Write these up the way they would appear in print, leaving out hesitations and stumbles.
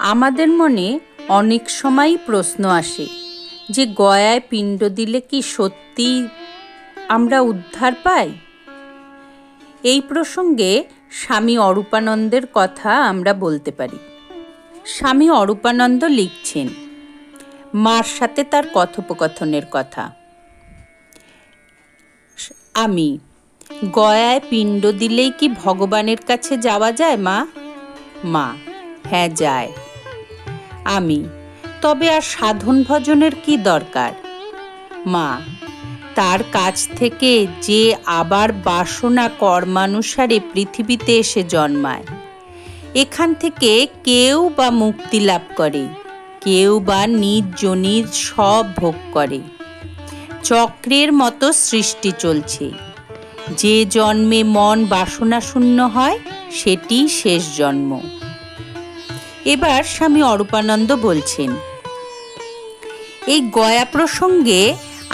আমাদের মনে অনেক সময়ই প্রশ্ন আসে যে গয়ায় পিণ্ড দিলে কি সত্যি আমরা উদ্ধার পাই? এই প্রসঙ্গে স্বামী অরূপানন্দের কথা আমরা বলতে পারি। স্বামী অরূপানন্দ লিখছেন মার সাথে তার কথোপকথনের কথা। আমি: গয়ায় পিণ্ড দিলেই কি ভগবানের কাছে যাওয়া যায় মা? মা: হ্যাঁ যায়। আমি: তবে আর সাধন ভজনের কি দরকার? মা: তার কাছ থেকে যে আবার বাসনা কর্মানুসারে পৃথিবীতে এসে জন্মায়, এখান থেকে কেউ বা মুক্তি লাভ করে, কেউ বা নিজ যোনির সব ভোগ করে। চক্রের মতো সৃষ্টি চলছে। যে জন্মে মন বাসনা শূন্য হয় সেটি শেষ জন্ম। এবার স্বামী অরূপানন্দ বলছেন, এই গয়া প্রসঙ্গে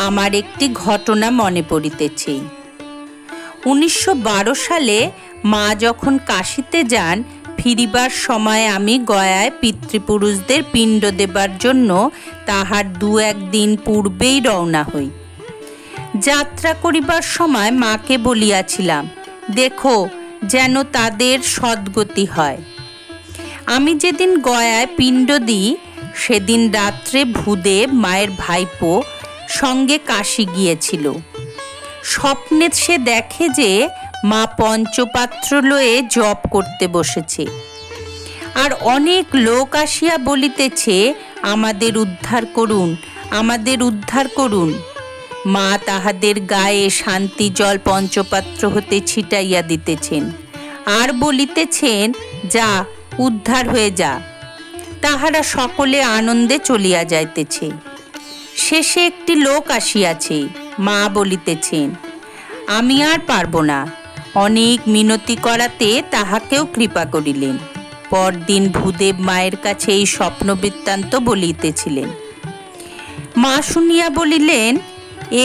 আমার একটি ঘটনা মনে পড়িতেছে। 1912 সালে মা যখন কাশীতে যান, ফিরিবার সময় আমি গয়ায় পিতৃপুরুষদের পিণ্ড দেবার জন্য তাহার 2-1 দিন পূর্বেই রওনা হই। যাত্রা করিবার সময় মাকে বলিয়াছিলাম, দেখো যেন তাদের সদ্গতি হয়। আমি যেদিন গয়ায় পিণ্ড দিই সেদিন রাত্রে ভূদেব, মায়ের ভাইপো, সঙ্গে কাশী গিয়েছিল। স্বপ্নে সে দেখে যে মা পঞ্চপাত্র লয়ে জপ করতে বসেছে, আর অনেক লোক আসিয়া বলিতেছে, আমাদের উদ্ধার করুন, আমাদের উদ্ধার করুন। মা তাহাদের গায়ে শান্তি জল পঞ্চপাত্র হতে ছিটাইয়া দিতেছেন, আর বলিতেছেন, যা উদ্ধার হয়ে যা। তাহারা সকলে আনন্দে চলিয়া যাইতেছে। শেষে একটি লোক আসিয়াছে। মা বলিতেছেন, আমি আর পারব না। অনেক মিনতি করাতে তাহাকেও কৃপা করিলেন। পরদিন ভূদেব মায়ের কাছে এই স্বপ্ন বৃত্তান্ত বলিতেছিলেন। মা শুনিয়া বলিলেন,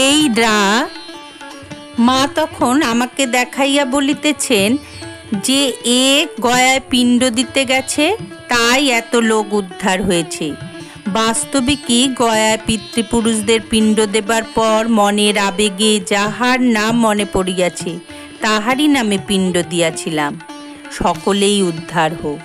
এই রা। মা তখন আমাকে দেখাইয়া বলিতেছেন যে এ গয়ায় পিণ্ড দিতে গেছে, তাই এত লোক উদ্ধার হয়েছে। বাস্তবিকই গয়ায় পিতৃপুরুষদের পিণ্ড দেবার পর মনের আবেগে যাহার নাম মনে পড়িয়াছে তাহারই নামে পিণ্ড দিয়াছিলাম। সকলেই উদ্ধার হোক।